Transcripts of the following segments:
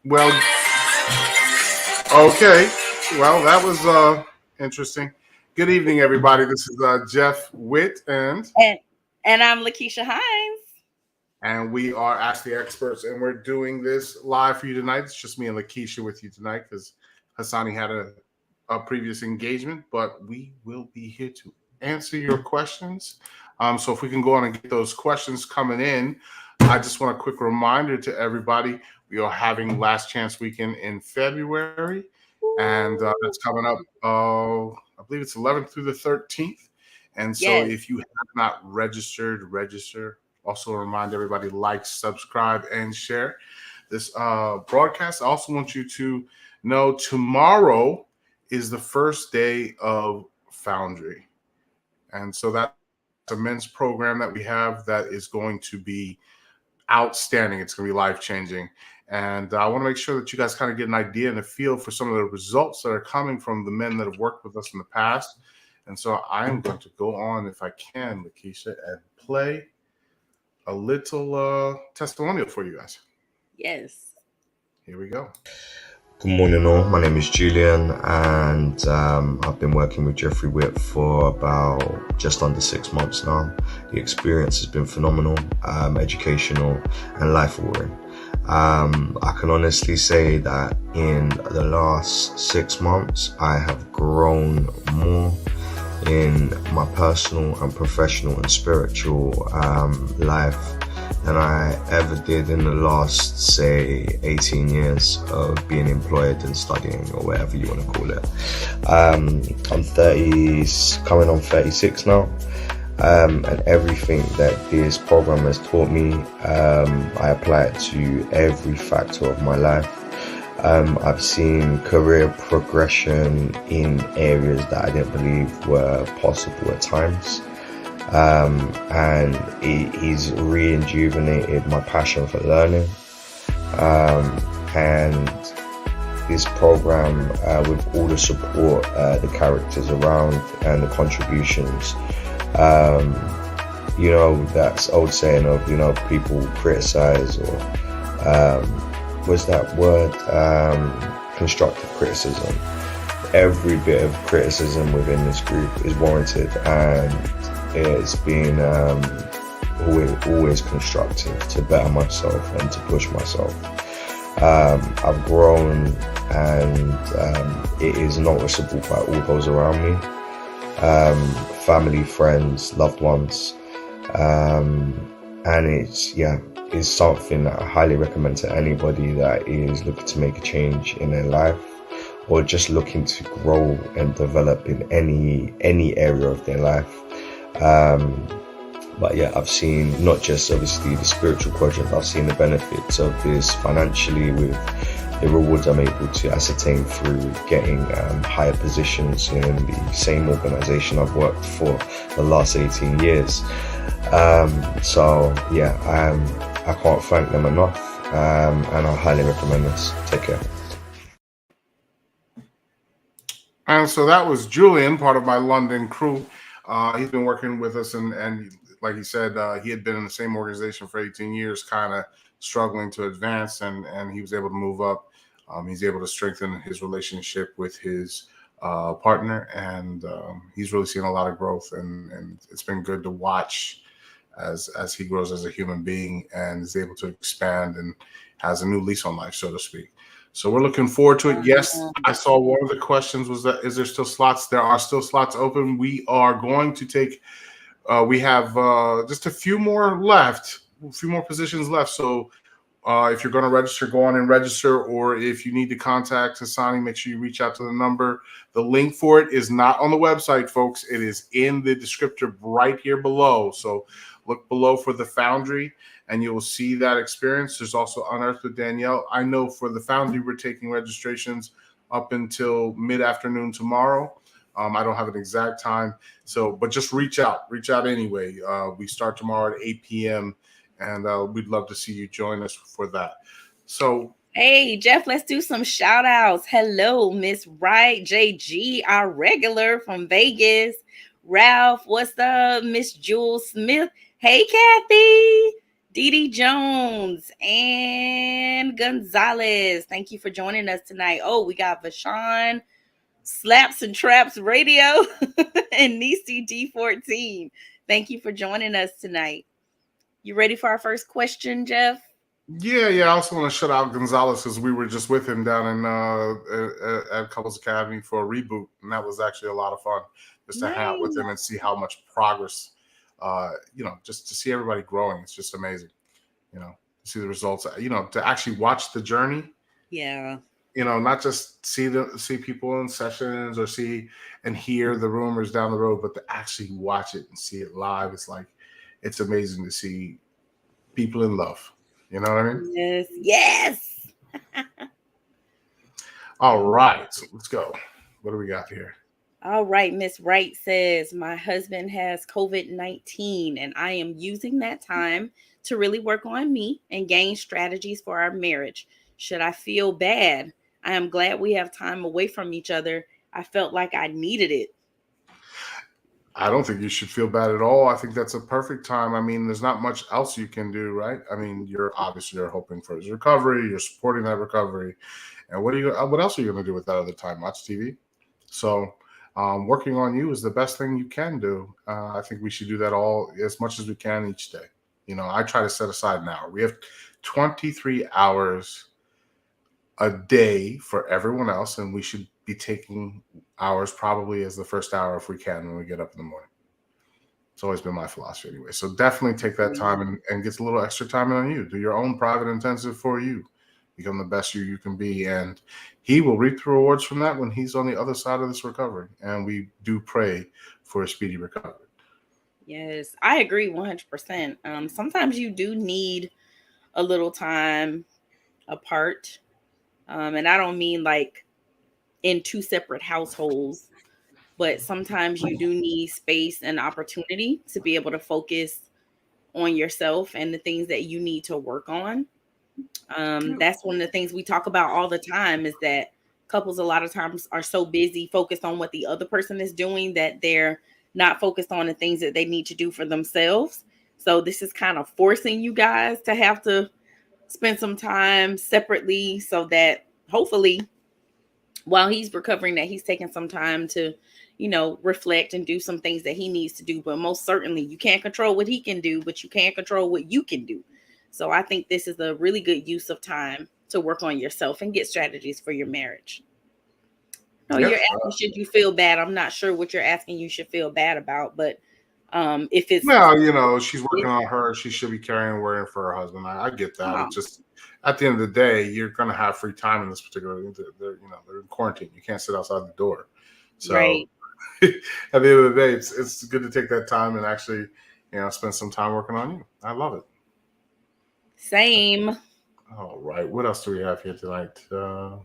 Well, okay. Well, that was interesting. Good evening, everybody. This is Jeff Witt, And I'm Lakeisha Hines. and we are Ask the Experts, and we're doing this live for you tonight. It's just me and Lakeisha with you tonight because Hasani had a previous engagement, but we will be here to answer your questions. So if we can go on and get those questions coming in, I just want a quick reminder to everybody: we are having Last Chance Weekend in February, and that's coming up. I believe it's 11th through the 13th. And so Yes. if you have not registered, register. Also remind everybody, like, subscribe, and share this broadcast. I also want you to know tomorrow is the first day of Foundry. And so that's a men's program that we have that is going to be outstanding. It's going to be life-changing. And I want to make sure that you guys kind of get an idea and a feel for some of the results that are coming from the men that have worked with us in the past. And so I am going to go on, if I can, Lakeisha, and play a little testimonial for you guys. Yes. Here we go. Good morning, all. My name is Julian, and I've been working with Jeffrey Witt for about just under 6 months now. The experience has been phenomenal, educational, and life-altering. I can honestly say that in the last 6 months, I have grown more in my personal and professional and spiritual life than I ever did in the last, say, 18 years of being employed and studying, or whatever you want to call it. I'm 30, coming on 36 now, and everything that this program has taught me, I apply it to every factor of my life. I've seen career progression in areas that I didn't believe were possible at times. And it has rejuvenated my passion for learning. And this program, with all the support, the characters around, and the contributions, that's old saying of, people criticize, or was that word, constructive criticism. Every bit of criticism within this group is warranted, and it's been always constructive to better myself and to push myself. I've grown, and it is noticeable by all those around me, family, friends, loved ones, and it's something that I highly recommend to anybody that is looking to make a change in their life, or just looking to grow and develop in any area of their life. But yeah, I've seen not just obviously the spiritual quadrant, I've seen the benefits of this financially with the rewards I'm able to ascertain through getting higher positions in the same organization I've worked for the last 18 years. So yeah, I can't thank them enough, and I highly recommend this. Take care. And so that was Julian, part of my London crew. He's been working with us, and like he said, he had been in the same organization for 18 years, kind of struggling to advance, and he was able to move up. He's able to strengthen his relationship with his partner, and he's really seen a lot of growth, and it's been good to watch as he grows as a human being and is able to expand and has a new lease on life, so to speak. So we're looking forward to it. Yes, I saw one of the questions was that, is there still slots? There are still slots open. We are going to take, we have just a few more left, a few more positions left. So if you're going to register, go on and register. Or if you need to contact Hasani, make sure you reach out to the number. The link for it is not on the website, folks. It is in the descriptor right here below. So look below for the Foundry, and you will see that experience. There's also Unearthed with Danielle. I know for the Foundry, we're taking registrations up until mid-afternoon tomorrow. I don't have an exact time, but just reach out anyway. We start tomorrow at 8 p.m., and we'd love to see you join us for that. So, hey, Jeff, let's do some shout outs. Hello, Miss Wright, JG, our regular from Vegas. Ralph, what's up? Miss Jewel Smith. Hey, Kathy. Dee Jones and Gonzalez. Thank you for joining us tonight. Oh, we got Vashawn, Slaps and Traps Radio, and Nisi D14. Thank you for joining us tonight. You ready for our first question, Jeff? Yeah. I also want to shout out Gonzalez because we were just with him down in at Couples Academy for a reboot, and that was actually a lot of fun just to hang out with him and see how much progress. Just to see everybody growing, it's just amazing. To see the results. To actually watch the journey. Yeah. Not just see people in sessions or see and hear the rumors down the road, but to actually watch it and see it live. It's amazing to see people in love. You know what I mean? Yes. All right, let's go. What do we got here? All right, Miss Wright says, my husband has COVID-19 and I am using that time to really work on me and gain strategies for our marriage. Should I feel bad? I am glad we have time away from each other. I felt like I needed it. I don't think you should feel bad at all. I think that's a perfect time. I mean, there's not much else you can do, right? I mean, you're hoping for his recovery. You're supporting that recovery. And what else are you going to do with that other time? Watch TV. So working on you is the best thing you can do. I think we should do that all as much as we can each day. I try to set aside an hour. We have 23 hours a day for everyone else, and we should be taking hours probably as the first hour if we can when we get up in the morning. It's always been my philosophy anyway. So definitely take that time and get a little extra time on you. Do your own private intensive for you. Become the best you can be. And he will reap the rewards from that when he's on the other side of this recovery. And we do pray for a speedy recovery. Yes, I agree 100%. Sometimes you do need a little time apart. And I don't mean like in two separate households, but sometimes you do need space and opportunity to be able to focus on yourself and the things that you need to work on. That's one of the things we talk about all the time, is that couples a lot of times are so busy focused on what the other person is doing that they're not focused on the things that they need to do for themselves. So this is kind of forcing you guys to have to spend some time separately so that hopefully while he's recovering, that he's taking some time to, reflect and do some things that he needs to do. But most certainly you can't control what he can do, but you can't control what you can do. So I think this is a really good use of time to work on yourself and get strategies for your marriage. No, you're asking, should you feel bad? I'm not sure what you're asking you should feel bad about, but if it's... Well, she's working on her. She should be worrying for her husband. I get that. It's just, at the end of the day, you're going to have free time in this particular, they're in quarantine. You can't sit outside the door. So right. At the end of the day, it's good to take that time and actually, spend some time working on you. I love it. Same. All right. What else do we have here tonight? All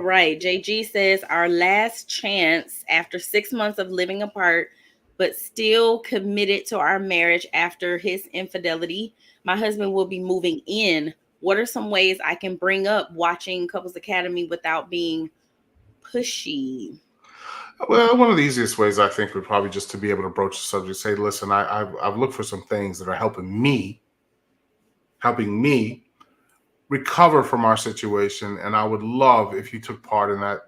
right. JG says, our last chance after 6 months of living apart, but still committed to our marriage after his infidelity. My husband will be moving in. What are some ways I can bring up watching Couples Academy without being pushy? Well, one of the easiest ways, I think, would probably just to be able to broach the subject. Say, listen, I've looked for some things that are helping me recover from our situation, and I would love if you took part in that.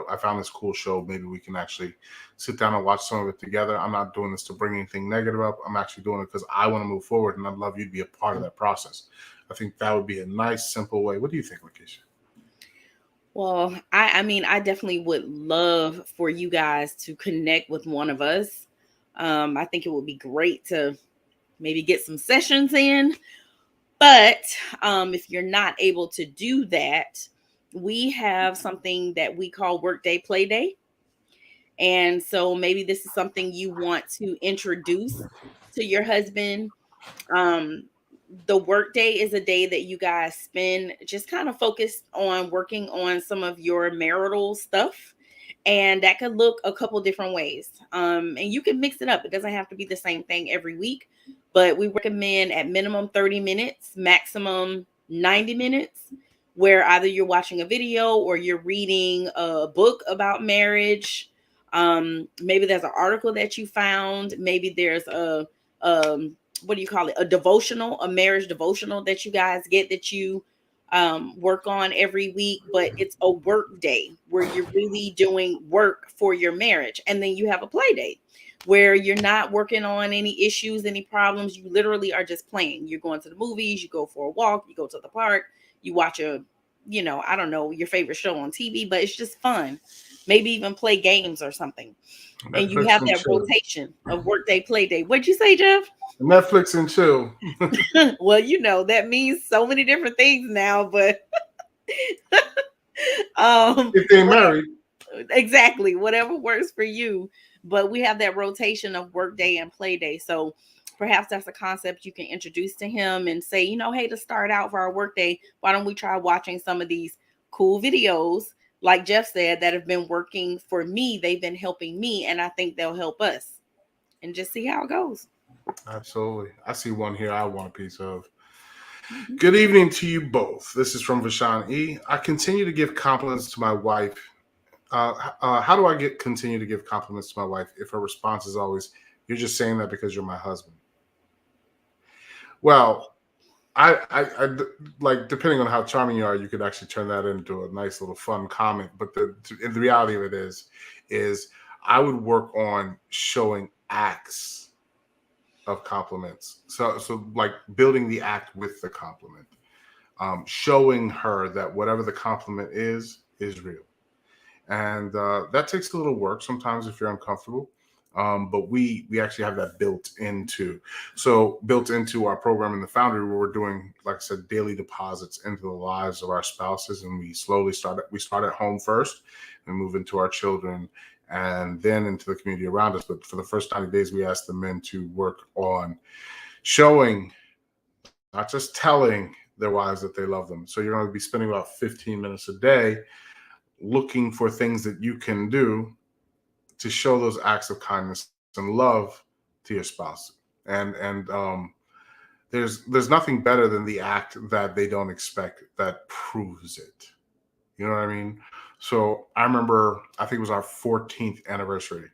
I found this cool show. Maybe we can actually sit down and watch some of it together. I'm not doing this to bring anything negative up. I'm actually doing it because I want to move forward, and I'd love you to be a part of that process. I think that would be a nice, simple way. What do you think, Lakeisha? Well, I mean, I definitely would love for you guys to connect with one of us. I think it would be great to maybe get some sessions in. But if you're not able to do that, we have something that we call Workday Play Day. And so maybe this is something you want to introduce to your husband. The workday is a day that you guys spend just kind of focused on working on some of your marital stuff. And that could look a couple different ways. And you can mix it up. It doesn't have to be the same thing every week. But we recommend at minimum 30 minutes, maximum 90 minutes, where either you're watching a video or you're reading a book about marriage. Maybe there's an article that you found. Maybe there's a what do you call it? A devotional, a marriage devotional that you guys get, that you work on every week, but it's a work day where you're really doing work for your marriage. And then you have a play day where you're not working on any issues, any problems. You literally are just playing. You're going to the movies, you go for a walk, you go to the park, you watch I don't know, your favorite show on TV, but it's just fun. Maybe even play games or something. And you have that rotation of work day, play day. What'd you say, Jeff? Netflix and chill. Well, that means so many different things now, but if they're married. Exactly, whatever works for you. But we have that rotation of work day and play day. So perhaps that's a concept you can introduce to him and say, hey, to start out for our work day, why don't we try watching some of these cool videos, like Jeff said, that have been working for me. They've been helping me, and I think they'll help us. And just see how it goes. Absolutely. I see one here I want a piece of. Good evening to you both. This is from Vashan E. I continue to give compliments to my wife. How do I continue to give compliments to my wife if her response is always, "You're just saying that because you're my husband"? Well, I like, depending on how charming you are, you could actually turn that into a nice little fun comment. But the reality of it is I would work on showing acts of compliments. So like building the act with the compliment, showing her that whatever the compliment is real. And that takes a little work sometimes if you're uncomfortable. But we actually have that built into our program in the Foundry, where we're doing, like I said, daily deposits into the lives of our spouses. And we start at home first and move into our children and then into the community around us. But for the first 90 days, we ask the men to work on showing, not just telling their wives that they love them. So you're going to be spending about 15 minutes a day looking for things that you can do to show those acts of kindness and love to your spouse. And there's nothing better than the act that they don't expect that proves it. You know what I mean? So I remember, I think it was our 14th anniversary.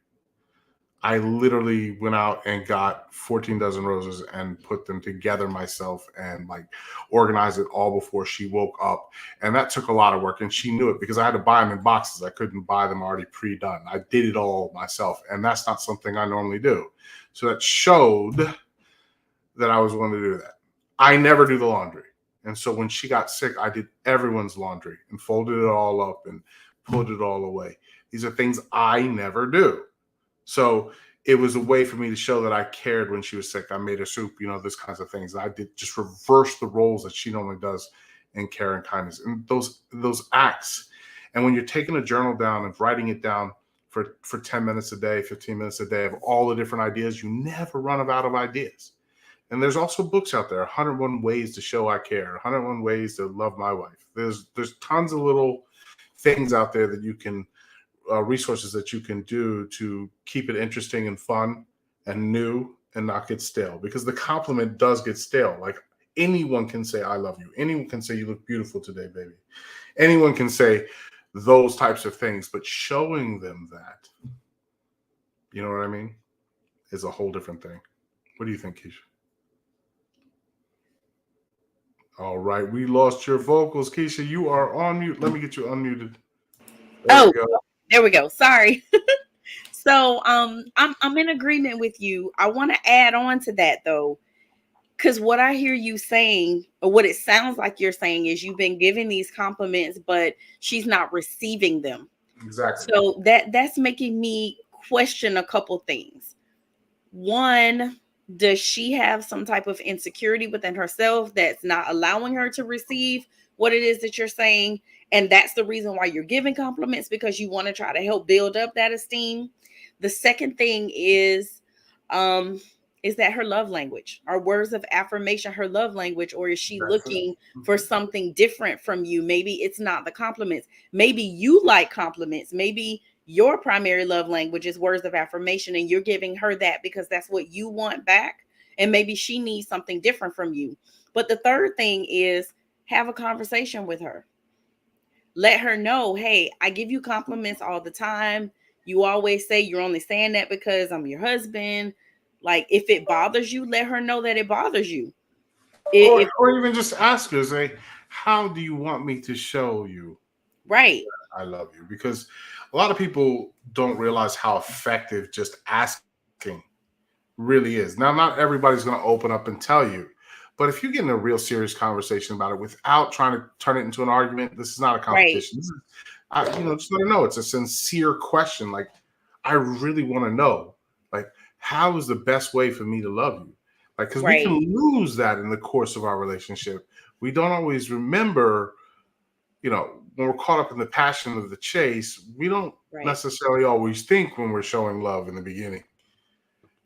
I literally went out and got 14 dozen roses and put them together myself and like organized it all before she woke up. And that took a lot of work, and she knew it because I had to buy them in boxes. I couldn't buy them already pre-done. I did it all myself, and that's not something I normally do. So that showed that I was willing to do that. I never do the laundry. And so when she got sick, I did everyone's laundry and folded it all up and put it all away. These are things I never do. So it was a way for me to show that I cared when she was sick. I made her soup, those kinds of things. I did just reverse the roles that she normally does in care and kindness. And those acts. And when you're taking a journal down and writing it down for 10 minutes a day, 15 minutes a day of all the different ideas, you never run out of ideas. And there's also books out there, 101 Ways to Show I Care, 101 Ways to Love My Wife. There's tons of little things out there that you can, resources that you can do to keep it interesting and fun and new and not get stale. Because the compliment does get stale. Like, anyone can say, "I love you." Anyone can say, "You look beautiful today, baby." Anyone can say those types of things, but showing them that, you know what I mean, is a whole different thing. What do you think, Keisha? All right, we lost your vocals, Keisha. You are on mute. Let me get you unmuted. There we go. Sorry. So I'm in agreement with you. I want to add on to that though, because what I hear you saying, or what it sounds like you're saying, is you've been giving these compliments, but she's not receiving them. Exactly. So that's making me question a couple things. One, does she have some type of insecurity within herself that's not allowing her to receive what it is that you're saying? And that's the reason why you're giving compliments, because you want to try to help build up that esteem. The second thing is that her love language, or words of affirmation, her love language, or is she looking for something different from you? Maybe it's not the compliments. Maybe you like compliments. Maybe your primary love language is words of affirmation, and you're giving her that because that's what you want back. And maybe she needs something different from you. But the third thing is, have a conversation with her. Let her know, hey, I give you compliments all the time. You always say you're only saying that because I'm your husband. Like, if it bothers you, let her know that it bothers you. Or even just ask her, say, how do you want me to show you Right. I love you? Because a lot of people don't realize how effective just asking really is. Now, not everybody's going to open up and tell you, but if you get in a real serious conversation about it without trying to turn it into an argument, this is not a Right. competition. This is, just let her know it's a sincere question. Like, I really want to know, like, how is the best way for me to love you? Like, because we can Right. lose that in the course of our relationship. We don't always remember, when we're caught up in the passion of the chase, we don't Right. necessarily always think when we're showing love in the beginning.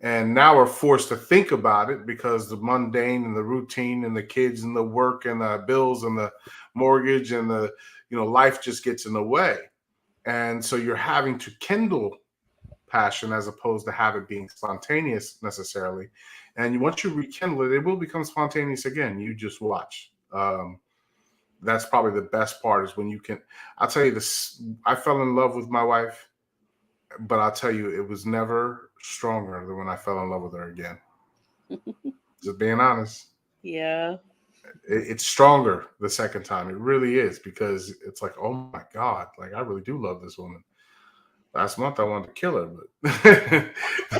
And now we're forced to think about it because the mundane and the routine and the kids and the work and the bills and the mortgage and the, life just gets in the way. And so you're having to kindle passion as opposed to have it being spontaneous necessarily. And once you rekindle it, it will become spontaneous again. You just watch. That's probably the best part is when you can. I'll tell you this. I fell in love with my wife, but I'll tell you, it was never stronger than when I fell in love with her again. Just being honest. Yeah. It's stronger the second time. It really is, because it's like, oh my God, like I really do love this woman. Last month I wanted to kill her,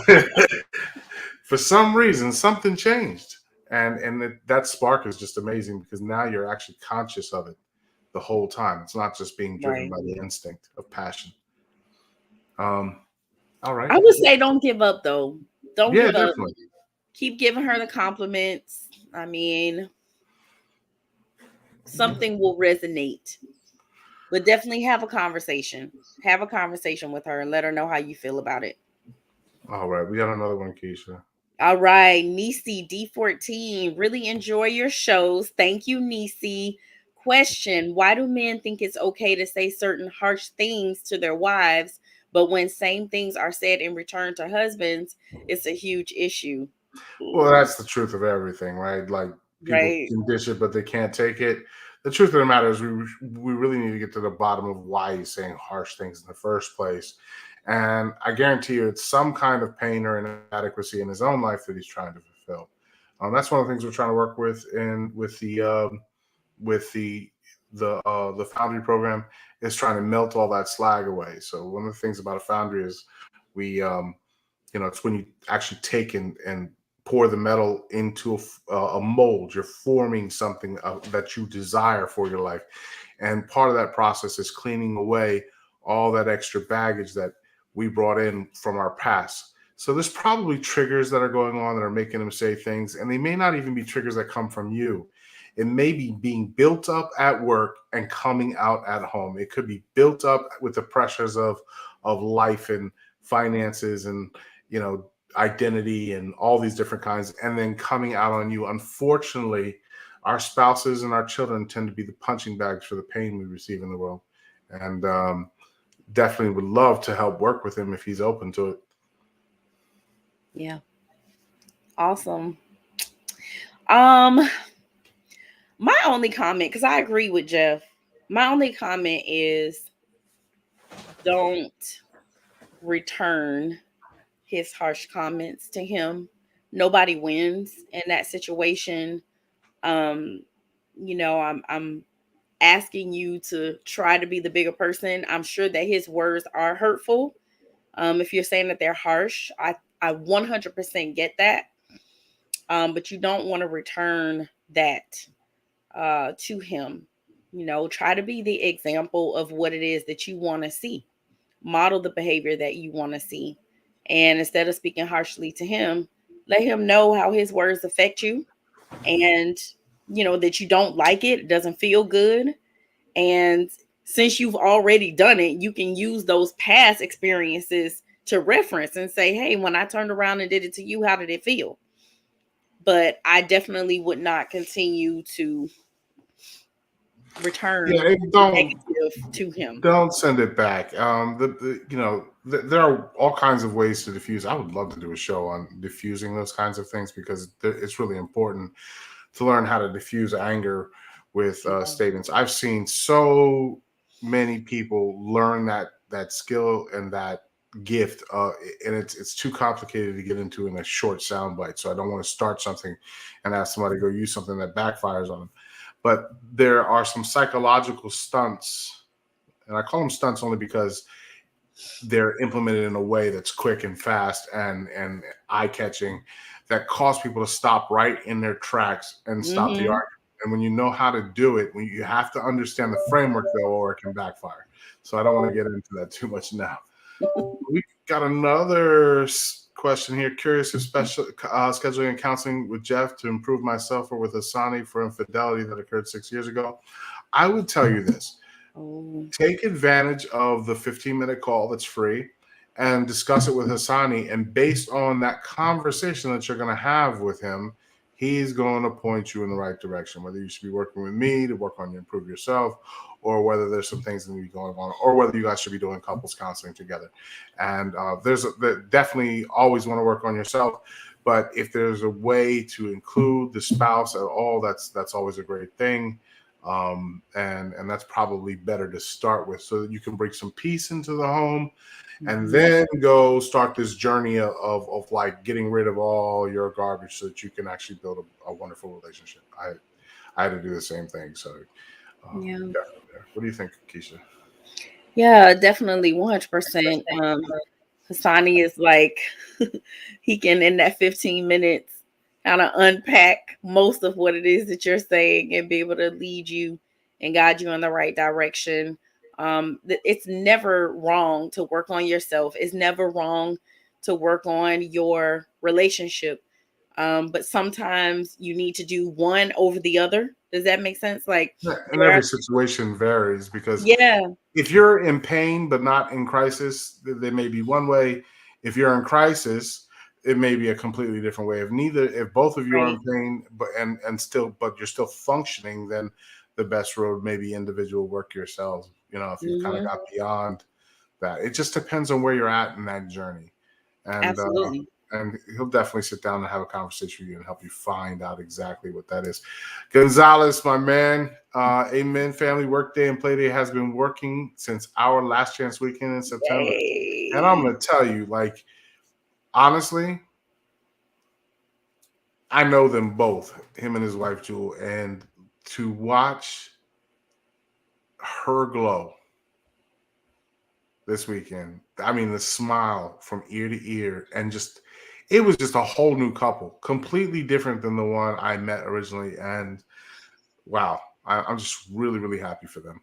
but for some reason something changed, and that spark is just amazing because now you're actually conscious of it the whole time. It's not just being driven Right. by the instinct of passion. All right. I would say don't give up though. Don't Yeah, give up. definitely. Keep giving her the compliments. I mean, something will resonate. But definitely have a conversation. Have a conversation with her and let her know how you feel about it. All right, we got another one, Keisha. All right, Nisi D14. Really enjoy your shows. Thank you, Nisi. Question: why do men think it's okay to say certain harsh things to their wives, but when same things are said in return to husbands, it's a huge issue? Well, that's the truth of everything, right? Like, people Right. can dish it, but they can't take it. The truth of the matter is, we really need to get to the bottom of why he's saying harsh things in the first place. And I guarantee you, it's some kind of pain or inadequacy in his own life that he's trying to fulfill. That's one of the things we're trying to work with with the Foundry program, is trying to melt all that slag away. So one of the things about a Foundry is we it's when you actually take and pour the metal into a mold. You're forming something that you desire for your life, and part of that process is cleaning away all that extra baggage that we brought in from our past. So there's probably triggers that are going on that are making them say things, and they may not even be triggers that come from you. It may be being built up at work and coming out at home. It could be built up with the pressures of life and finances and identity and all these different kinds, and then coming out on you. Unfortunately, our spouses and our children tend to be the punching bags for the pain we receive in the world. And definitely would love to help work with him if he's open to it. Yeah. Awesome. My only comment, because I agree with Jeff, my only comment is don't return his harsh comments to him. Nobody wins in that situation. I'm asking you to try to be the bigger person. I'm sure that his words are hurtful. If you're saying that they're harsh, I 100% get that. But you don't want to return that to him. Try to be the example of what it is that you want to see. Model the behavior that you want to see. And instead of speaking harshly to him, let him know how his words affect you, and that you don't like it doesn't feel good. And since you've already done it, you can use those past experiences to reference and say, hey, when I turned around and did it to you, how did it feel? But I definitely would not continue to return negative to him. Don't send it back. There are all kinds of ways to diffuse. I would love to do a show on diffusing those kinds of things, because it's really important to learn how to diffuse anger with statements. I've seen so many people learn that skill and that gift, and it's too complicated to get into in a short soundbite. So I don't want to start something and ask somebody to go use something that backfires on them. But there are some psychological stunts, and I call them stunts only because they're implemented in a way that's quick and fast and eye-catching, that cause people to stop right in their tracks and stop the argument. And when you know how to do it, when you have to understand the framework, though, or it can backfire. So I don't want to get into that too much now. We got another question here. Curious if scheduling and counseling with Jeff to improve myself or with Hasani for infidelity that occurred 6 years ago. I would tell you this. Take advantage of the 15-minute call that's free and discuss it with Hasani. And based on that conversation that you're going to have with him, he's going to point you in the right direction, whether you should be working with me to work on you, improve yourself, or whether there's some things that need to be going on, or whether you guys should be doing couples counseling together. And there's definitely always want to work on yourself. But if there's a way to include the spouse at all, that's always a great thing. And that's probably better to start with, so that you can bring some peace into the home, and then go start this journey of like getting rid of all your garbage so that you can actually build a wonderful relationship. I had to do the same thing. So definitely there. What do you think, Keisha? Yeah, definitely 100%. Hasani is like, he can, in that 15 minutes, kind of unpack most of what it is that you're saying and be able to lead you and guide you in the right direction. It's never wrong to work on yourself. It's never wrong to work on your relationship. But sometimes you need to do one over the other. Does that make sense? Like, and every situation varies, because if you're in pain but not in crisis, there may be one way. If you're in crisis, it may be a completely different way. If both of you are in pain, but you're still functioning, then the best road may be individual work yourselves. If you kind of got beyond that, it just depends on where you're at in that journey. And absolutely. And he'll definitely sit down and have a conversation with you and help you find out exactly what that is. Gonzalez, my man, amen. Family workday and play day has been working since our last chance weekend in September. Yay. And I'm going to tell you, like, honestly, I know them both, him and his wife, Jewel, and to watch her glow this weekend, I mean, the smile from ear to ear, and it was just a whole new couple, completely different than the one I met originally. And wow, I'm just really, really happy for them.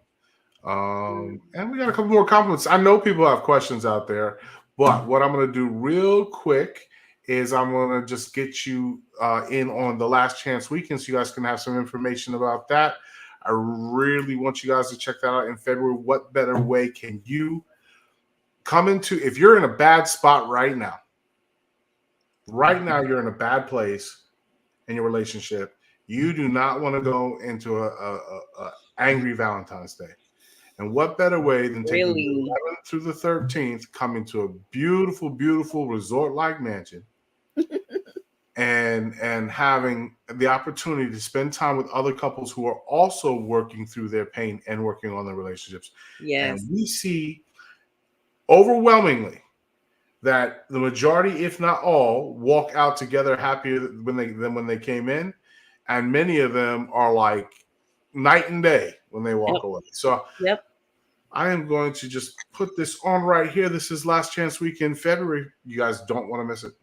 And we got a couple more compliments. I know people have questions out there, but what I'm going to do real quick is I'm going to just get you in on the last chance weekend so you guys can have some information about that. I really want you guys to check that out in February. What better way can you come into, if you're in a bad spot right now you're in a bad place in your relationship, you do not want to go into a angry Valentine's Day. And what better way than taking the 11th through the 13th, coming to a beautiful, beautiful resort-like mansion and having the opportunity to spend time with other couples who are also working through their pain and working on their relationships. Yes. And we see overwhelmingly that the majority, if not all, walk out together happier than when they came in. And many of them are like night and day when they walk away. So I am going to just put this on right here. This is Last Chance Weekend, February. You guys don't want to miss it.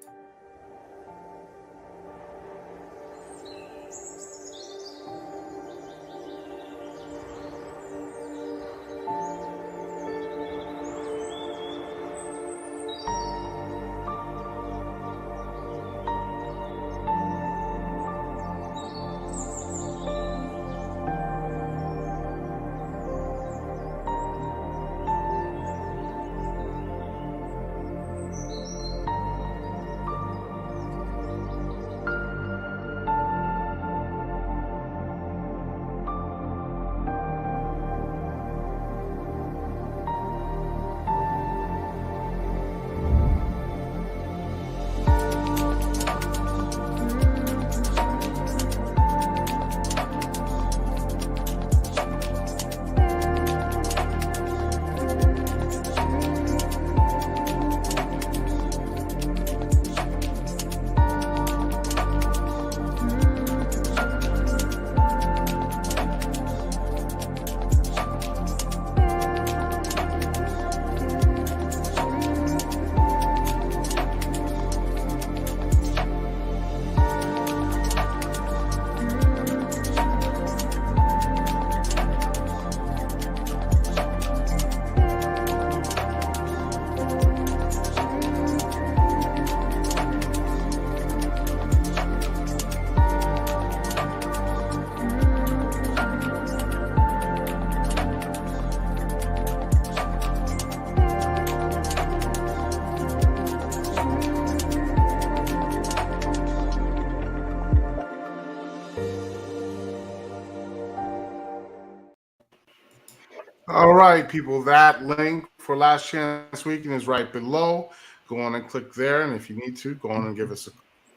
All right, people. That link for Last Chance Weekend is right below. Go on and click there, and if you need to, go on and give us a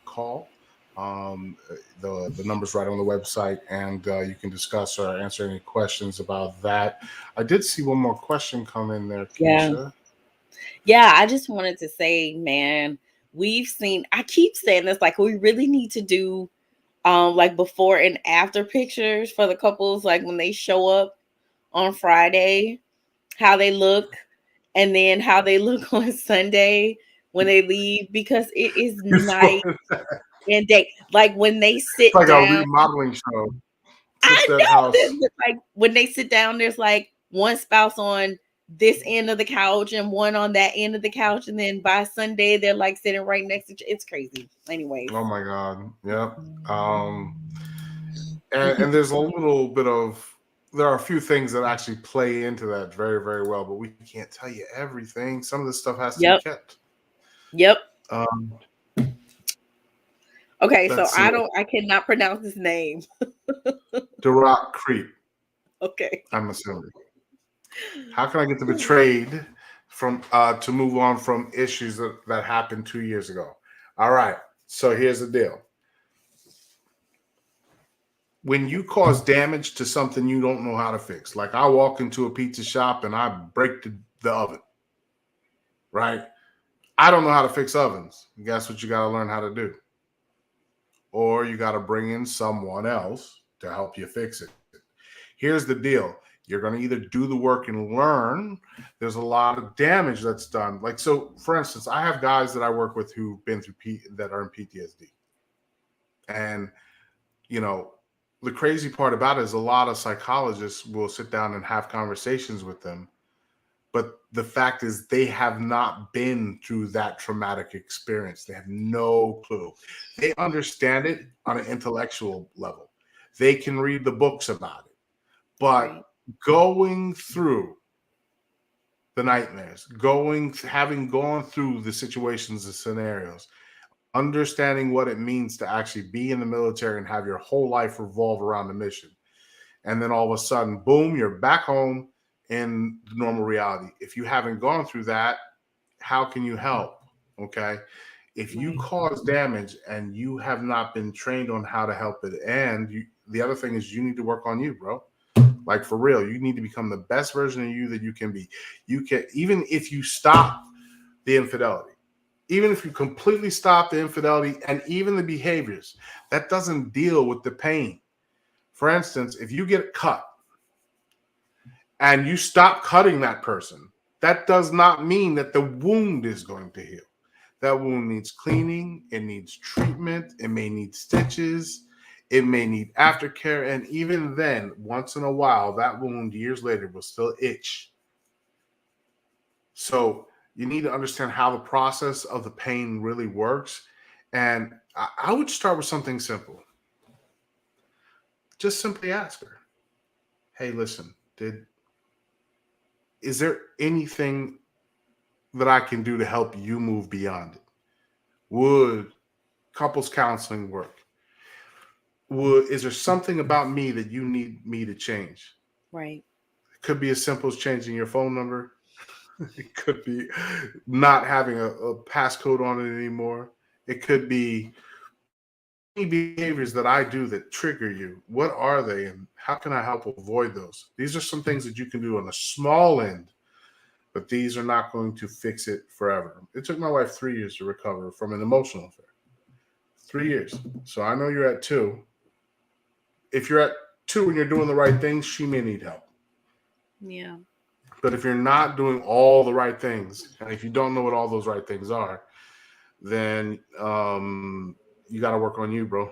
call. The number's right on the website, and you can discuss or answer any questions about that. I did see one more question come in there, Keisha. Yeah, I just wanted to say, man, I keep saying this, like, we really need to do like before and after pictures for the couples, like when they show up on Friday, how they look, and then how they look on Sunday when they leave, because it is night and day. Like when they It's sit like a down, remodeling show. Flip I that know house. that, like when they sit down, there's like one spouse on this end of the couch and one on that end of the couch, and then by Sunday they're like sitting right next to each. It's crazy. Anyways. Oh my God. Yep. And there's a little bit of there are a few things that actually play into that very, very well, but we can't tell you everything. Some of this stuff has to be kept. Yep. Um, Okay, so let's see. I cannot pronounce his name. DUROC creep. Okay. I'm assuming. How can I get the betrayed from to move on from issues that happened 2 years ago? All right. So here's the deal. When you cause damage to something you don't know how to fix, like I walk into a pizza shop and I break the oven, right? I don't know how to fix ovens. Guess what you got to learn how to do? Or you got to bring in someone else to help you fix it. Here's the deal. You're going to either do the work and learn. There's a lot of damage that's done. Like, so for instance, I have guys that I work with who've been through that are in PTSD. And, you know, the crazy part about it is a lot of psychologists will sit down and have conversations with them. But the fact is they have not been through that traumatic experience. They have no clue. They understand it on an intellectual level. They can read the books about it. But going through the nightmares, having gone through the situations and scenarios, understanding what it means to actually be in the military and have your whole life revolve around the mission. And then all of a sudden, boom, you're back home in the normal reality. If you haven't gone through that, how can you help? Okay. If you cause damage and you have not been trained on how to help it, and the other thing is you need to work on you, bro. Like for real, you need to become the best version of you that you can be. You can, even if you stop the infidelity, even if you completely stop the infidelity and even the behaviors, that doesn't deal with the pain. For instance, if you get cut and you stop cutting that person, that does not mean that the wound is going to heal. That wound needs cleaning, it needs treatment, it may need stitches, it may need aftercare, and even then, once in a while, that wound years later will still itch. So you need to understand how the process of the pain really works. And I would start with something simple. Just simply ask her, hey, listen, is there anything that I can do to help you move beyond it? Would couples counseling work? Is there something about me that you need me to change? Right. It could be as simple as changing your phone number. It could be not having a passcode on it anymore. It could be any behaviors that I do that trigger you. What are they, and how can I help avoid those? These are some things that you can do on a small end, but these are not going to fix it forever. It took my wife 3 years to recover from an emotional affair. 3 years. So I know you're at 2. If you're at 2 and you're doing the right things, she may need help. Yeah. But if you're not doing all the right things, and if you don't know what all those right things are, then you got to work on you, bro.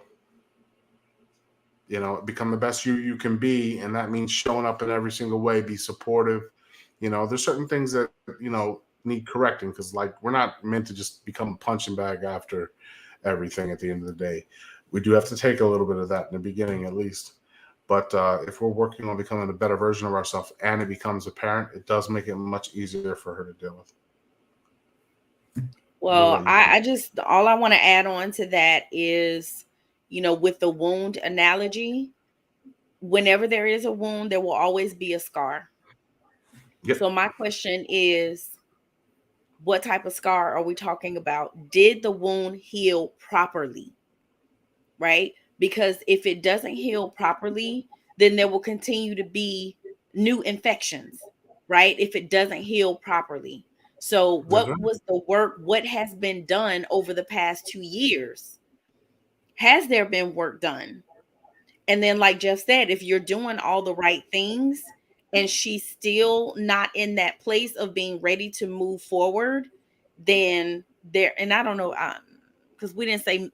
You know, become the best you can be, and that means showing up in every single way, be supportive. You know, there's certain things that, you know, need correcting, because like we're not meant to just become a punching bag after everything at the end of the day. We do have to take a little bit of that in the beginning at least. But if we're working on becoming a better version of ourselves and it becomes apparent, it does make it much easier for her to deal with. Well, I just, all I want to add on to that is, you know, with the wound analogy, whenever there is a wound, there will always be a scar. Yep. So my question is, what type of scar are we talking about? Did the wound heal properly? Right? Because if it doesn't heal properly, then there will continue to be new infections, right? If it doesn't heal properly. So, That's what right. was the work? What has been done over the past 2 years? Has there been work done? And then, like Jeff said, if you're doing all the right things and she's still not in that place of being ready to move forward, then there, and I don't know, because we didn't say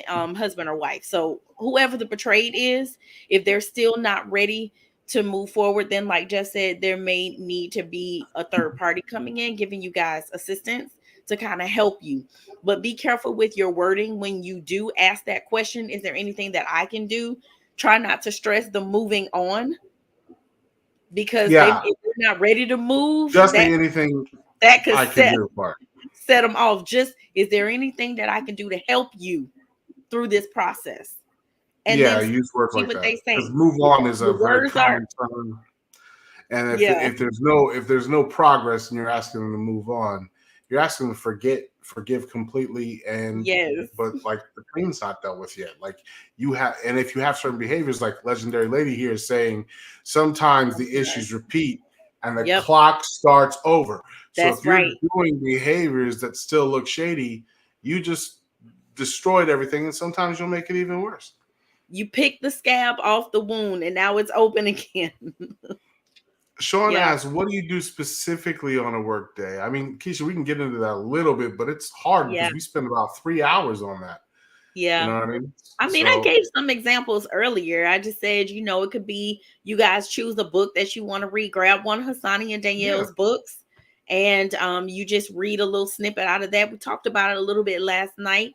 husband or wife. So whoever the betrayed is, if they're still not ready to move forward, then like Jeff said, there may need to be a third party coming in, giving you guys assistance to kind of help you. But be careful with your wording when you do ask that question. Is there anything that I can do? Try not to stress the moving on, because they, Yeah. if they're not ready to move, Just the that anything that could I can do part. set them off. Just, is there anything that I can do to help you through this process? And Yeah, then use words see like what that. they Because say. move on is a The very words are, common term. And yeah, if there's no progress and you're asking them to move on, you're asking them to forgive completely, and yes, but like the pain's not dealt with yet. Like you have, and if you have certain behaviors, like Legendary Lady here is saying, sometimes the issues repeat and the yep, clock starts over. So that's if you're right. doing behaviors that still look shady, you just destroyed everything, and sometimes you'll make it even worse. You pick the scab off the wound, and now it's open again. Sean Yeah, asks, "What do you do specifically on a work day?" I mean, Keisha, we can get into that a little bit, but it's hard yeah, because we spend about 3 hours on that. You yeah. know what I mean? I mean, I So gave some examples earlier. I just said, it could be you guys choose a book that you want to read, grab one of Hasani and yeah, Danielle's books, and you just read a little snippet out of that. We talked about it a little bit last night,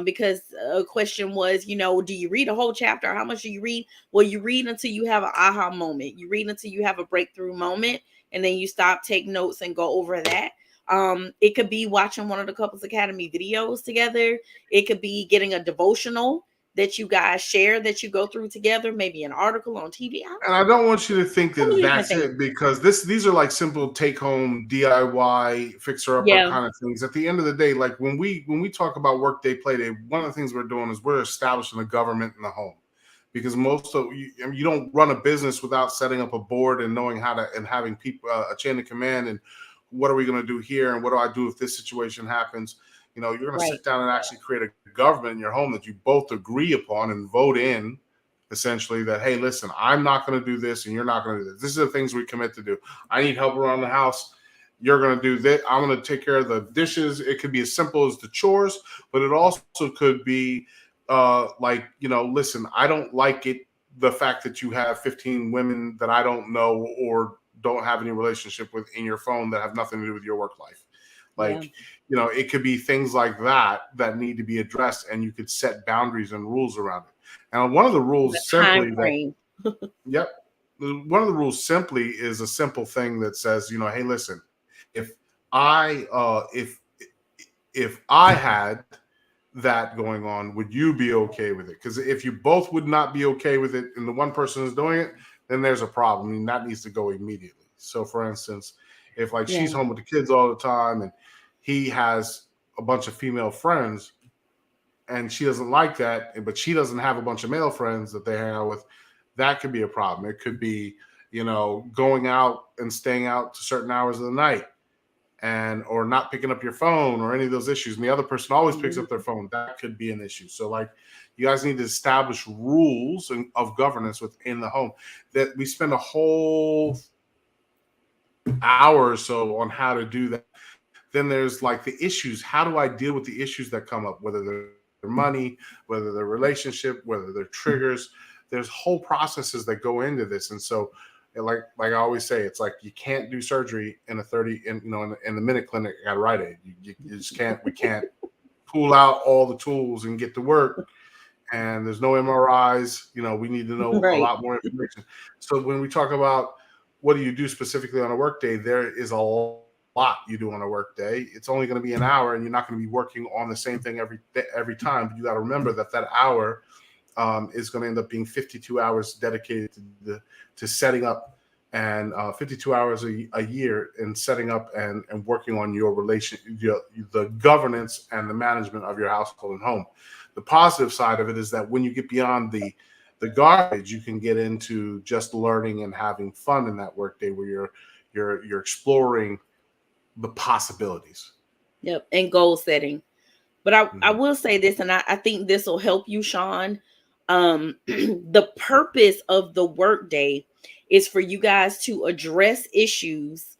because a question was, do you read a whole chapter? How much do you read? Well, you read until you have an aha moment. You read until you have a breakthrough moment, and then you stop, take notes, and go over that. It could be watching one of the Couples Academy videos together. It could be getting a devotional that you guys share, that you go through together, maybe an article on TV. and I don't want you to think So that many different that's things. it, because these are like simple take home DIY fixer upper Yeah, kind of things. At the end of the day, like when we talk about workday play day, one of the things we're doing is we're establishing a government in the home, because most of you, I mean, you don't run a business without setting up a board and knowing how to, and having people a chain of command, and what are we going to do here, and what do I do if this situation happens. You're going to right. sit down and actually create a government in your home that you both agree upon and vote in, essentially, that, hey, listen, I'm not going to do this and you're not going to do this. These are the things we commit to do. I need help around the house. You're going to do that. I'm going to take care of the dishes. It could be as simple as the chores, but it also could be listen, I don't like it, the fact that you have 15 women that I don't know or don't have any relationship with in your phone that have nothing to do with your work life. Yeah. Like, it could be things like that need to be addressed, and you could set boundaries and rules around it. And one of the The rules time simply that, frame. yep, one of the rules simply is a simple thing that says, hey, listen, if I if I had that going on, would you be okay with it? Because if you both would not be okay with it and the one person is doing it, then there's a problem, and that needs to go immediately. So for instance, if like Yeah. she's home with the kids all the time and he has a bunch of female friends and she doesn't like that, but she doesn't have a bunch of male friends that they hang out with, that could be a problem. It could be, going out and staying out to certain hours of the night, and or not picking up your phone, or any of those issues, and the other person always picks up their phone. That could be an issue. So like, you guys need to establish rules of governance within the home, that we spend a whole hour or so on how to do that. Then there's like the issues. How do I deal with the issues that come up, whether they're money, whether they're relationship, whether they're triggers? There's whole processes that go into this. And so like I always say, it's like you can't do surgery in a 30 in the minute clinic at Rite Aid. You just can't. We can't pull out all the tools and get to work. And there's no MRIs. We need to know a Right. lot more information. So when we talk about what do you do specifically on a work day, there is a lot you do on a work day. It's only going to be an hour, and you're not going to be working on the same thing every time. But you got to remember that hour is going to end up being 52 hours dedicated to setting up and 52 hours a year in setting up and working on your the governance and the management of your household and home. The positive side of it is that when you get beyond the garbage, you can get into just learning and having fun in that workday where you're exploring the possibilities. Yep. And goal setting. But I will say this, and I think this will help you, Shawn. The purpose of the workday is for you guys to address issues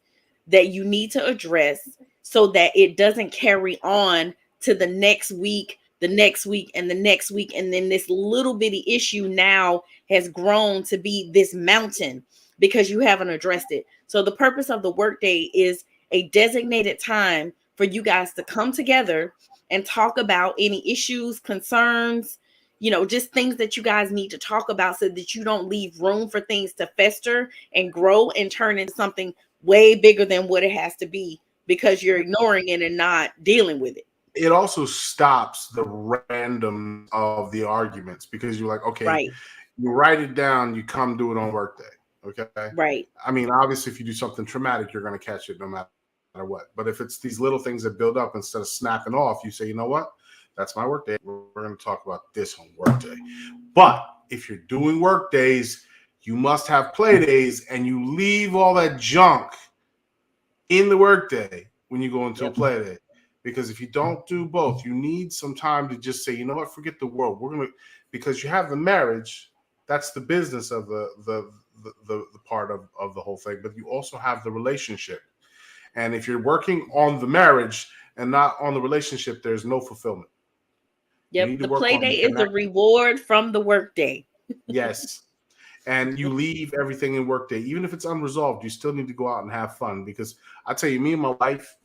that you need to address so that it doesn't carry on to the next week, the next week, and the next week. And then this little bitty issue now has grown to be this mountain because you haven't addressed it. So the purpose of the workday is a designated time for you guys to come together and talk about any issues, concerns, just things that you guys need to talk about so that you don't leave room for things to fester and grow and turn into something way bigger than what it has to be because you're ignoring it and not dealing with it. It also stops the random of the arguments because you're like, okay, right. You write it down, you come do it on workday. Okay. Right. I mean, obviously, if you do something traumatic, you're going to catch it no matter what. But if it's these little things that build up, instead of snapping off, you say, you know what? That's my work day. We're going to talk about this on work day. But if you're doing work days, you must have play days, and you leave all that junk in the work day when you go into a play day. Because if you don't do both, you need some time to just say, you know what? Forget the world. We're going to, because you have the marriage. That's the business of the part of the whole thing. But you also have the relationship. And if you're working on the marriage and not on the relationship, there's no fulfillment. Yep. The play day is the reward from the work day. Yes. And you leave everything in work day. Even if it's unresolved, you still need to go out and have fun. Because I tell you, me and my wife,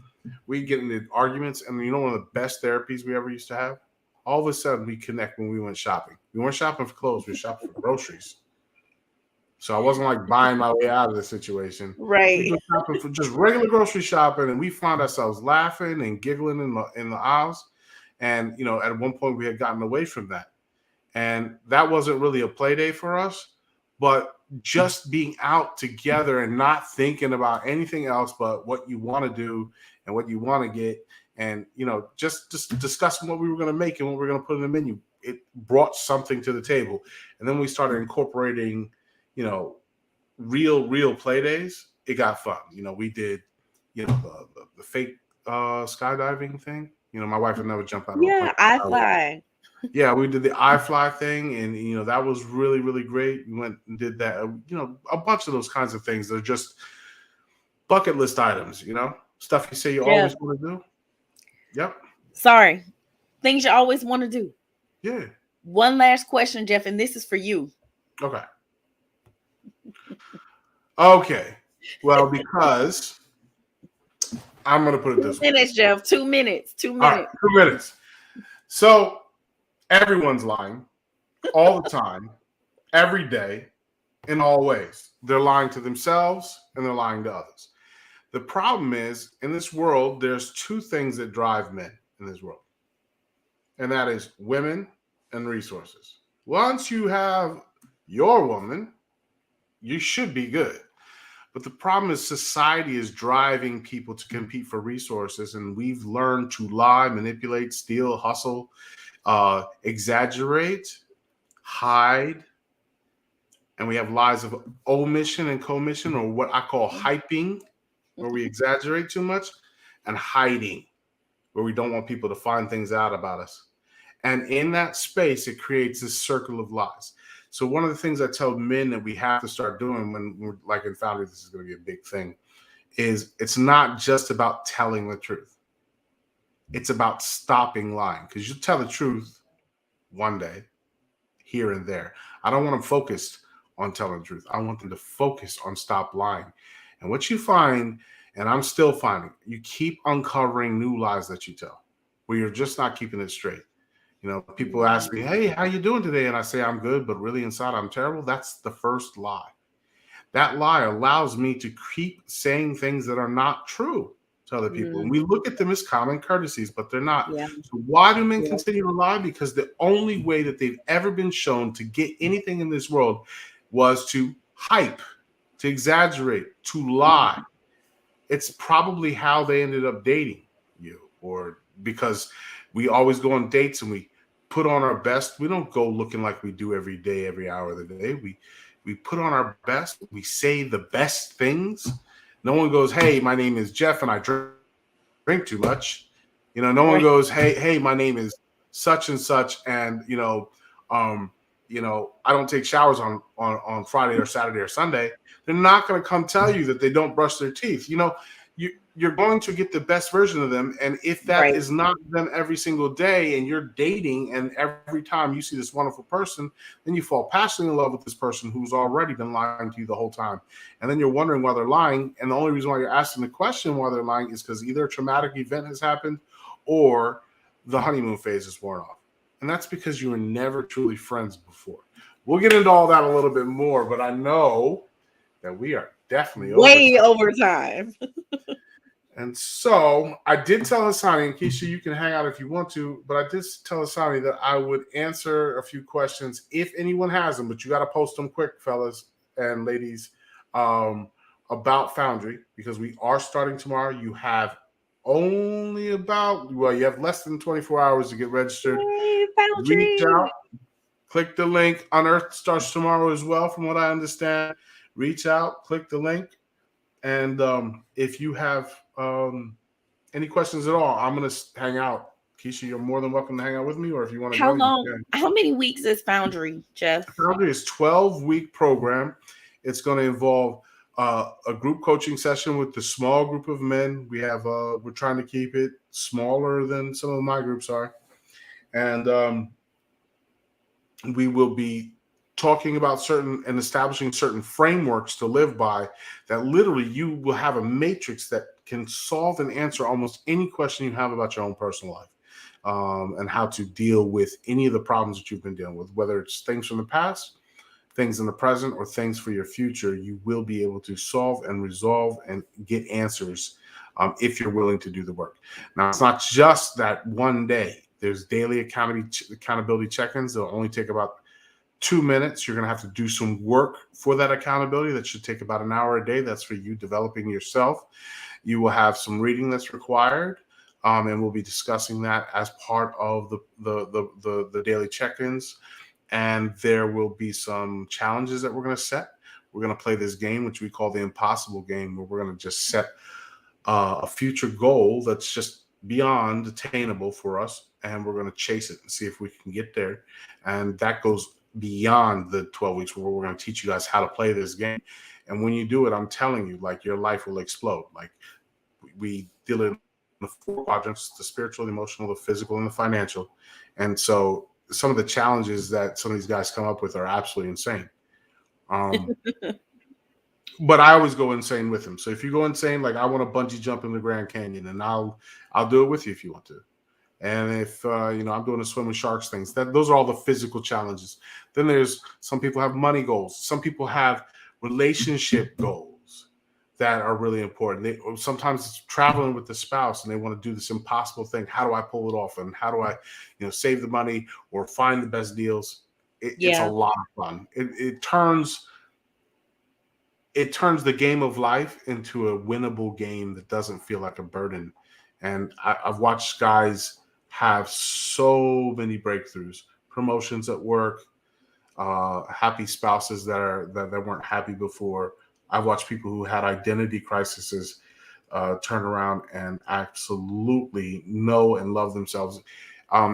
we get into arguments. And you know, one of the best therapies we ever used to have? All of a sudden, we connect when we went shopping. We weren't shopping for clothes. We were shopping for groceries. So I wasn't like buying my way out of the situation. Right. We were shopping for just regular grocery shopping, and we found ourselves laughing and giggling in the aisles. And, at one point we had gotten away from that. And that wasn't really a play day for us, but just being out together and not thinking about anything else but what you want to do and what you want to get. And, just discussing what we were going to make and what we were going to put in the menu. It brought something to the table. And then we started incorporating real play days. It got fun. We did, the fake skydiving thing. My wife would never jump out of a plane. I fly. Yeah, we did the I fly thing, and that was really, really great. We went and did that. A bunch of those kinds of things. They're just bucket list items. Stuff you say you always want to do. Yep. Sorry, things you always want to do. Yeah. One last question, Jeff, and this is for you. Okay. Okay. Well, because I'm going to put it this way. 2 minutes, Jeff. 2 minutes. 2 minutes. All right, 2 minutes. So everyone's lying all the time, every day, in all ways. They're lying to themselves and they're lying to others. The problem is, in this world, there's two things that drive men in this world. And that is women and resources. Once you have your woman, you should be good. But the problem is society is driving people to compete for resources, and we've learned to lie, manipulate, steal, hustle, exaggerate, hide, and we have lies of omission and commission, or what I call hyping, where we exaggerate too much, and hiding, where we don't want people to find things out about us. And in that space, it creates this circle of lies. So one of the things I tell men that we have to start doing when we're like in Foundry, this is going to be a big thing, is it's not just about telling the truth. It's about stopping lying, because you tell the truth one day, here and there. I don't want them focused on telling the truth. I want them to focus on stop lying. And what you find, and I'm still finding, you keep uncovering new lies that you tell, where you're just not keeping it straight. People ask me, hey, how you doing today? And I say, I'm good, but really inside I'm terrible. That's the first lie. That lie allows me to keep saying things that are not true to other people. And we look at them as common courtesies, but they're not. Yeah. So why do men continue to lie? Because the only way that they've ever been shown to get anything in this world was to hype to exaggerate, to lie. It's probably how they ended up dating you, or because we always go on dates and we put on our best. We don't go looking like we do every day, every hour of the day. We put on our best. We say the best things. No one goes, "Hey, my name is Jeff and I drink too much." No one Right. goes, "Hey, my name is such and such, and um, I don't take showers on Friday or Saturday or Sunday." They're not going to come tell you that they don't brush their teeth. You're going to get the best version of them, and if that Right. is not them every single day, and you're dating, and every time you see this wonderful person, then you fall passionately in love with this person who's already been lying to you the whole time, and then you're wondering why they're lying, and the only reason why you're asking the question why they're lying is because either a traumatic event has happened or the honeymoon phase is worn off, and that's because you were never truly friends before. We'll get into all that a little bit more, but I know that we are definitely over Way time. over time. And so I did tell Hasani, and Keisha, you can hang out if you want to, but I did tell Hasani that I would answer a few questions if anyone has them, but you got to post them quick, fellas and ladies, about Foundry, because we are starting tomorrow. You have only you have less than 24 hours to get registered. Hey, Reach out, Foundry. click the link. UnEarthed starts tomorrow as well, from what I understand. Reach out, click the link. And if you have any questions at all, I'm going to hang out. Keisha, you're more than welcome to hang out with me, or if you want to How go, you long? can. How many weeks is Foundry, Jeff? Foundry is 12-week program. It's going to involve a group coaching session with the small group of men. We're trying to keep it smaller than some of my groups are. And we will be talking about certain and establishing certain frameworks to live by, that literally you will have a matrix that can solve and answer almost any question you have about your own personal life, and how to deal with any of the problems that you've been dealing with, whether it's things from the past, things in the present, or things for your future. You will be able to solve and resolve and get answers, if you're willing to do the work. Now, it's not just that one day. There's daily accountability check-ins. They'll only take about 2 minutes. You're going to have to do some work for that accountability. That should take about an hour a day. That's for you developing yourself. You will have some reading that's required, and we'll be discussing that as part of the daily check-ins. And there will be some challenges that we're going to set. We're going to play this game, which we call the impossible game, where we're going to just set a future goal that's just beyond attainable for us, and we're going to chase it and see if we can get there. And that goes beyond the 12 weeks, where we're going to teach you guys how to play this game. And when you do it, I'm telling you, like, your life will explode. Like, we deal in the 4 quadrants: the spiritual, the emotional, the physical, and the financial. And so some of the challenges that some of these guys come up with are absolutely insane. But I always go insane with them. So if you go insane, like, I want to bungee jump in the Grand Canyon, and I'll do it with you if you want to. And if I'm doing a swim with sharks things, those are all the physical challenges. Then there's some people have money goals. Some people have relationship goals that are really important. Sometimes it's traveling with the spouse, and they want to do this impossible thing. How do I pull it off? And how do I, save the money or find the best deals? It's a lot of fun. It turns the game of life into a winnable game that doesn't feel like a burden. And I've watched guys have so many breakthroughs, promotions at work, happy spouses that weren't happy before. I've watched people who had identity crises turn around and absolutely know and love themselves.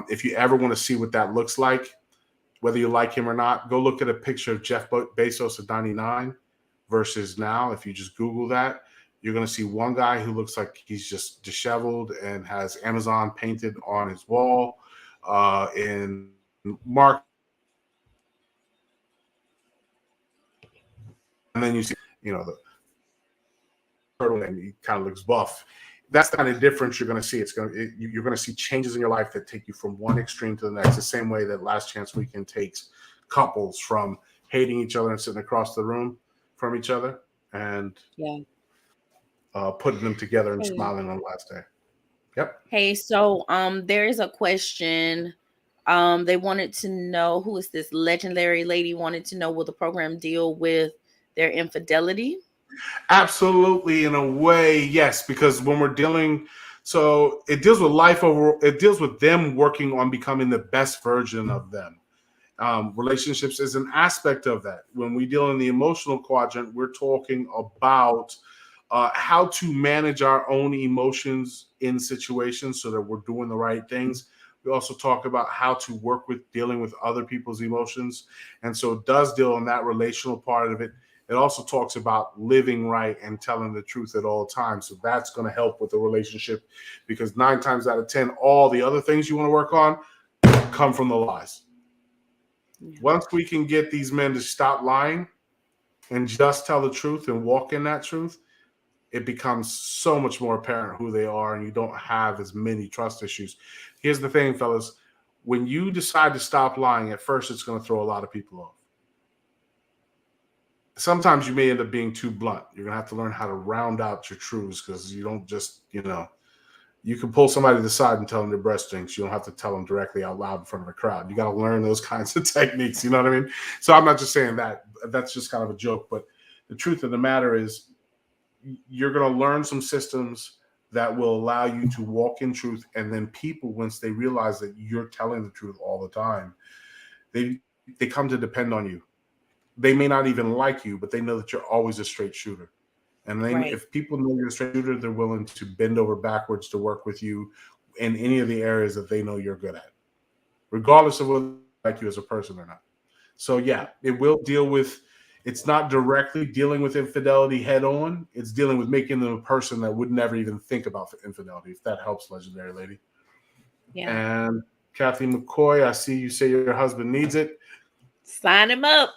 If you ever want to see what that looks like, whether you like him or not, go look at a picture of Jeff Bezos at 99 versus now. If you just Google that, you're going to see one guy who looks like he's just disheveled and has Amazon painted on his wall, in Mark. And then you see, the turtle, and he kind of looks buff. That's the kind of difference you're going to see. You're going to see changes in your life that take you from one extreme to the next. The same way that Last Chance Weekend takes couples from hating each other and sitting across the room from each other, and putting them together and smiling on the last day. Yep. Hey, so there is a question. They wanted to know, who is this legendary lady? Wanted to know, will the program deal with their infidelity? Absolutely, in a way, yes, because when we're dealing, so it deals with life over, it deals with them working on becoming the best version of them. Relationships is an aspect of that. When we deal in the emotional quadrant, we're talking about how to manage our own emotions in situations so that we're doing the right things. We also talk about how to work with dealing with other people's emotions. And so it does deal in that relational part of it. It also talks about living right and telling the truth at all times. So that's going to help with the relationship, because 9 times out of 10, all the other things you want to work on come from the lies. Yeah. Once we can get these men to stop lying and just tell the truth and walk in that truth, it becomes so much more apparent who they are, and you don't have as many trust issues. Here's the thing, fellas. When you decide to stop lying, at first it's going to throw a lot of people off. Sometimes you may end up being too blunt. You're going to have to learn how to round out your truths, because you don't just, you can pull somebody to the side and tell them their breast stinks. You don't have to tell them directly out loud in front of a crowd. You got to learn those kinds of techniques. You know what I mean? So I'm not just saying that. That's just kind of a joke. But the truth of the matter is, you're going to learn some systems that will allow you to walk in truth. And then people, once they realize that you're telling the truth all the time, they come to depend on you. They may not even like you, but they know that you're always a straight shooter. And then if people know you're a straight shooter, they're willing to bend over backwards to work with you in any of the areas that they know you're good at, regardless of whether they like you as a person or not. So yeah, it will deal with, it's not directly dealing with infidelity head on. It's dealing with making them a person that would never even think about infidelity, if that helps, legendary lady. Yeah. And Kathy McCoy, I see you say your husband needs it. Sign him up.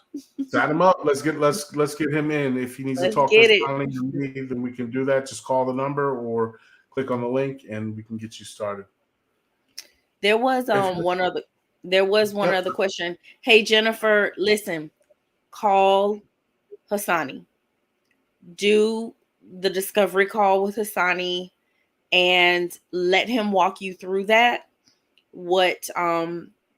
Sign him up. Let's get him in. If he needs to talk to Hasani, then we can do that. Just call the number or click on the link, and we can get you started. There was one other question. Hey Jennifer, listen, call Hasani. Do the discovery call with Hasani and let him walk you through that. What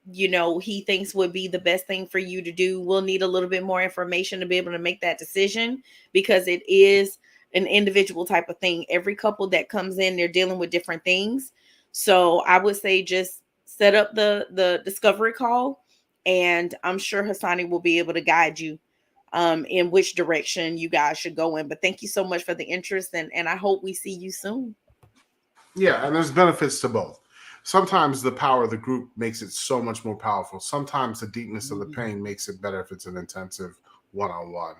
he thinks would be the best thing for you to do. We'll need a little bit more information to be able to make that decision, because it is an individual type of thing. Every couple that comes in, they're dealing with different things. So I would say just set up the discovery call, and I'm sure Hasani will be able to guide you in which direction you guys should go in. But thank you so much for the interest, and I hope we see you soon. Yeah, and there's benefits to both. Sometimes the power of the group makes it so much more powerful. Sometimes the deepness of the pain makes it better if it's an intensive one-on-one.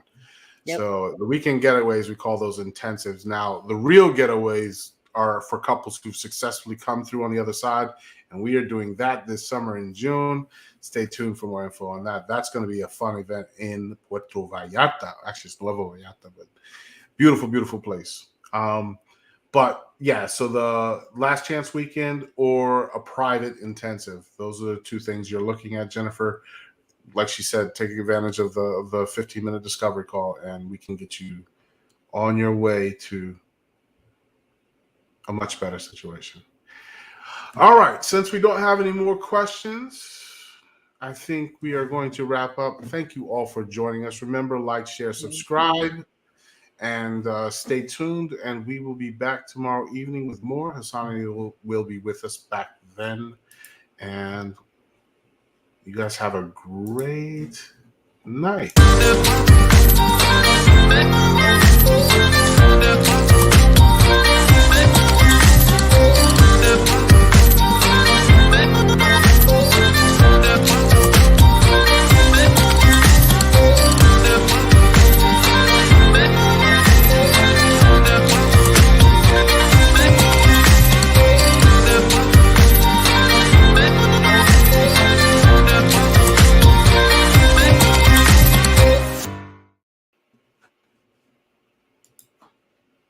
Yep. So the weekend getaways, we call those intensives. Now, the real getaways are for couples who've successfully come through on the other side, and we are doing that this summer in June. Stay tuned for more info on that. That's going to be a fun event in Puerto Vallarta. Actually, it's Nuevo Vallarta, but beautiful, beautiful place. But yeah, so the last chance weekend or a private intensive, those are the two things you're looking at, Jennifer. Like she said, taking advantage of the 15-minute discovery call, and we can get you on your way to a much better situation. All right, since we don't have any more questions, I think we are going to wrap up. Thank you all for joining us. Remember, like, share, subscribe. And stay tuned, and we will be back tomorrow evening with more. Hasani will be with us back then. And you guys have a great night.